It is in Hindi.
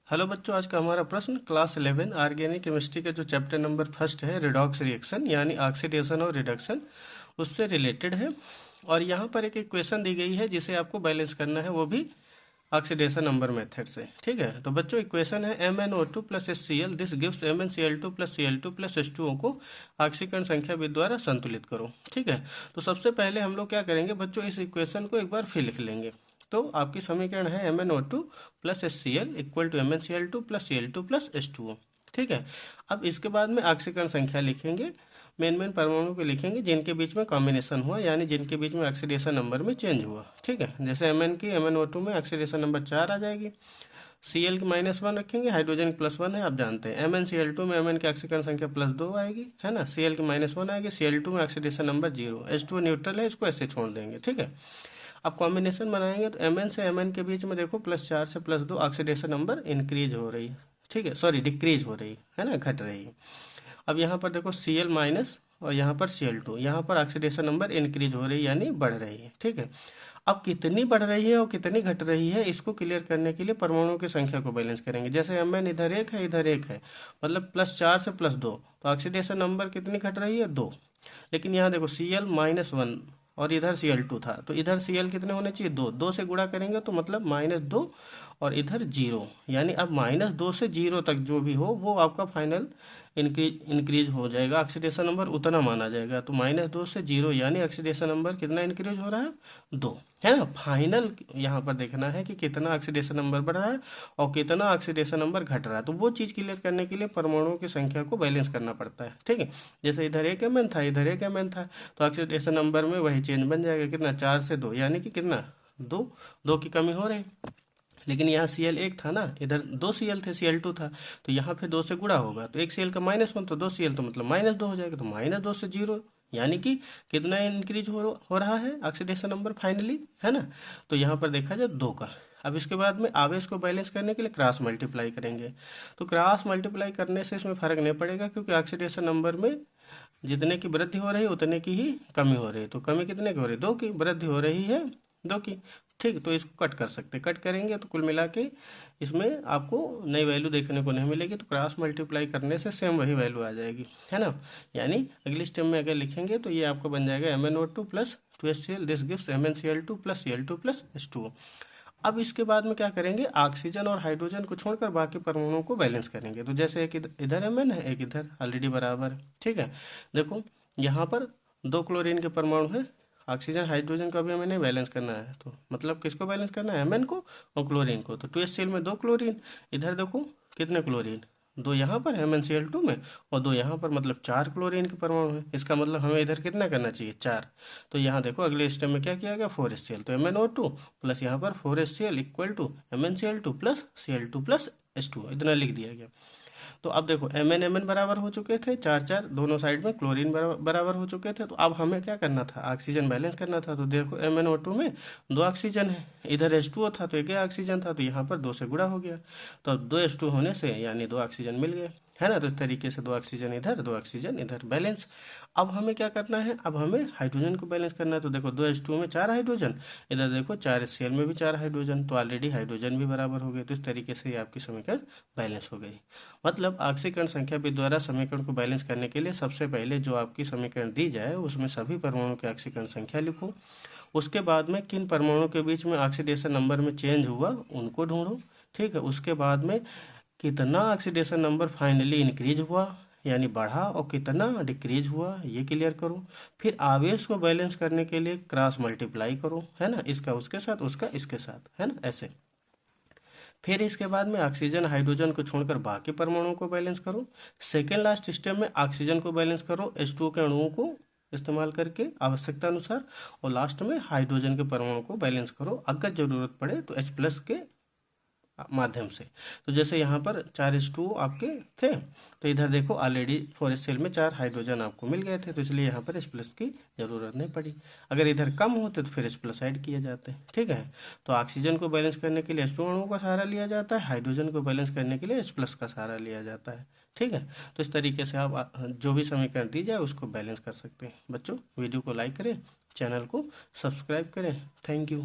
हेलो बच्चों, आज का हमारा प्रश्न क्लास 11 ऑर्गेनिक केमिस्ट्री का जो चैप्टर नंबर फर्स्ट है रिडॉक्स रिएक्शन यानी ऑक्सीडेशन और रिडक्शन, उससे रिलेटेड है। और यहाँ पर एक इक्वेशन दी गई है जिसे आपको बैलेंस करना है, वो भी ऑक्सीडेशन नंबर मेथड से। ठीक है, तो बच्चों इक्वेशन है MnO2 plus HCl this gives MnCl2 plus Cl2 plus H2O को ऑक्सीकरण संख्या विधि द्वारा संतुलित करो। ठीक है, तो सबसे पहले हम लोग क्या करेंगे बच्चों, इस इक्वेशन को एक बार फिर लिख लेंगे। तो आपकी समीकरण है MnO2 plus HCl equal to MnCl2 plus Cl2 plus H2O। ठीक है, अब इसके बाद में ऑक्सीकरण संख्या लिखेंगे, मेन परमाणु को लिखेंगे जिनके बीच में कॉम्बिनेशन हुआ, यानी जिनके बीच में ऑक्सीडेशन नंबर में चेंज हुआ। ठीक है, जैसे Mn की MnO2 में ऑक्सीडेशन नंबर 4 आ जाएगी, Cl की -1 रखेंगे, हाइड्रोजन +1 है, आप जानते हैं। MnCl2 में Mn की ऑक्सीकरण संख्या +2 आएगी, है ना। Cl की -1 आएगी, Cl2 में ऑक्सीडेशन नंबर 0, H2O न्यूट्रल है, इसको ऐसे छोड़ देंगे। ठीक है, अब कॉम्बिनेशन बनाएंगे तो Mn से Mn के बीच में देखो +4 से +2 ऑक्सीडेशन नंबर इंक्रीज हो रही है। ठीक है, सॉरी डिक्रीज हो रही है ना, घट रही है। अब यहाँ पर देखो Cl माइनस और यहाँ पर Cl2, यहाँ पर ऑक्सीडेशन नंबर इंक्रीज हो रही है यानी बढ़ रही है। ठीक है, अब कितनी बढ़ रही है और कितनी घट रही है, इसको क्लियर करने के लिए परमाणुओं की संख्या को बैलेंस करेंगे। जैसे Mn इधर 1 है, इधर 1 है, मतलब +4 से +2, तो ऑक्सीडेशन नंबर कितनी घट रही है, 2। लेकिन यहाँ देखो Cl -1 और इधर Cl2 था, तो इधर Cl कितने होने चाहिए, 2। 2 से गुणा करेंगे तो मतलब -2 और इधर 0, यानी अब -2 से 0 तक जो भी हो वो आपका फाइनल इंक्रीज हो जाएगा, ऑक्सीडेशन नंबर उतना माना जाएगा। तो -2 से 0 यानी ऑक्सीडेशन नंबर कितना इंक्रीज हो रहा है, 2, है ना। फाइनल यहाँ पर देखना है कि कितना ऑक्सीडेशन नंबर बढ़ रहा है और कितना ऑक्सीडेशन नंबर घट रहा है। तो वो चीज़ क्लियर करने के लिए परमाणुओं की संख्या को बैलेंस करना पड़ता है। ठीक है, जैसे इधर 1 Mn था, इधर 1 Mn था, तो ऑक्सीडेशन नंबर में वही चेंज बन जाएगा, कितना, 4 से 2, यानी कि कितना, 2 की कमी हो रही। लेकिन यहाँ Cl 1 था ना, इधर 2 Cl थे, Cl2 था, तो यहाँ पे 2 से गुणा होगा, तो 1 Cl का -1 तो 2 Cl तो मतलब -2 हो जाएगा, तो -2 से 0, यानी कि कितना इंक्रीज हो रहा है ऑक्सीडेशन नंबर फाइनली, है ना। तो यहाँ पर देखा जाए 2 का। अब इसके बाद में आवेश को बैलेंस करने के लिए क्रॉस मल्टीप्लाई करेंगे। तो क्रॉस मल्टीप्लाई करने से इसमें फर्क नहीं पड़ेगा, क्योंकि ऑक्सीडेशन नंबर में जितने की वृद्धि हो रही है उतने की ही कमी हो रही है। तो कमी कितने की हो रही है, 2 की, वृद्धि हो रही है 2 की। ठीक, तो इसको कट कर सकते हैं, कट करेंगे तो कुल मिला के इसमें आपको नई वैल्यू देखने को नहीं मिलेगी। तो क्रॉस मल्टीप्लाई करने से सेम वही वैल्यू आ जाएगी, है ना। यानी अगली स्टेप में अगर लिखेंगे तो ये आपको बन जाएगा MnO2 plus 2HCl this gives MnCl2 plus Cl2 plus H2O। अब इसके बाद में क्या करेंगे, ऑक्सीजन और हाइड्रोजन को छोड़कर बाकी परमाणुओं को बैलेंस करेंगे। तो जैसे एक इधर Mn है, एक इधर, ऑलरेडी बराबर है। ठीक है, देखो यहाँ पर 2 क्लोरीन के परमाणु है, ऑक्सीजन हाइड्रोजन का भी हमें नहीं बैलेंस करना है, तो मतलब किसको बैलेंस करना है, Mn को और क्लोरीन को। तो 2HCl में 2 क्लोरीन, इधर देखो कितने क्लोरीन, 2 यहाँ पर MnCl2 में और 2 यहाँ पर, मतलब 4 क्लोरीन के परमाणु है। इसका मतलब हमें इधर कितना करना चाहिए, 4। तो यहाँ देखो अगले स्टेप में क्या किया गया, 4HCl, तो MnO2 प्लस यहाँ पर 4HCl equal to MnCl2 plus Cl2 plus H2O, इतना लिख दिया गया। तो अब देखो Mn बराबर हो चुके थे, 4 दोनों साइड में, क्लोरीन बराबर हो चुके थे। तो अब हमें क्या करना था, ऑक्सीजन बैलेंस करना था। तो देखो MnO2 में 2 ऑक्सीजन है, इधर H2O था तो 1 ऑक्सीजन था, तो यहाँ पर 2 से गुणा हो गया, तो अब 2 H2 होने से यानी 2 ऑक्सीजन मिल गए, है ना। तो इस तरीके से 2 ऑक्सीजन इधर, 2 ऑक्सीजन इधर, बैलेंस। अब हमें क्या करना है, अब हमें हाइड्रोजन को बैलेंस करना है। तो देखो 2 H2 में 4 हाइड्रोजन, इधर देखो 4 HCl में भी 4 हाइड्रोजन, तो ऑलरेडी हाइड्रोजन भी बराबर हो गए। तो इस तरीके से आपकी समीकरण बैलेंस हो गई। मतलब ऑक्सीकरण संख्या विधि द्वारा समीकरण को बैलेंस करने के लिए सबसे पहले जो आपकी समीकरण दी जाए उसमें सभी परमाणुओं की ऑक्सीकरण संख्या लिखो। उसके बाद में किन परमाणुओं के बीच में ऑक्सीडेशन नंबर में चेंज हुआ उनको ढूंढो। ठीक है, उसके बाद में कितना ऑक्सीडेशन नंबर फाइनली इंक्रीज हुआ यानी बढ़ा और कितना डिक्रीज हुआ ये क्लियर करो। फिर आवेश को बैलेंस करने के लिए क्रॉस मल्टीप्लाई करो, है ना, इसका उसके साथ, उसका इसके साथ, है ना, ऐसे। फिर इसके बाद में ऑक्सीजन हाइड्रोजन को छोड़कर बाकी परमाणुओं को बैलेंस करो। सेकेंड लास्ट स्टेप में ऑक्सीजन को बैलेंस करो H2O के अणुओं को इस्तेमाल करके आवश्यकता अनुसार, और लास्ट में हाइड्रोजन के परमाणु को बैलेंस करो अगर जरूरत पड़े तो H+ के माध्यम से। तो जैसे यहाँ पर 4H2O आपके थे, तो इधर देखो ऑलरेडी 4HCl में 4 हाइड्रोजन आपको मिल गए थे, तो इसलिए यहाँ पर H+ की जरूरत नहीं पड़ी। अगर इधर कम होते तो फिर H+ ऐड किए जाते। ठीक है, तो ऑक्सीजन को बैलेंस करने के लिए H2 अणुओं का सहारा लिया जाता है, हाइड्रोजन को बैलेंस करने के लिए H+ का सहारा लिया जाता है। ठीक है, तो इस तरीके से आप जो भी समीकरण दी जाए उसको बैलेंस कर सकते हैं। बच्चों वीडियो को लाइक करें, चैनल को सब्सक्राइब करें। Thank you.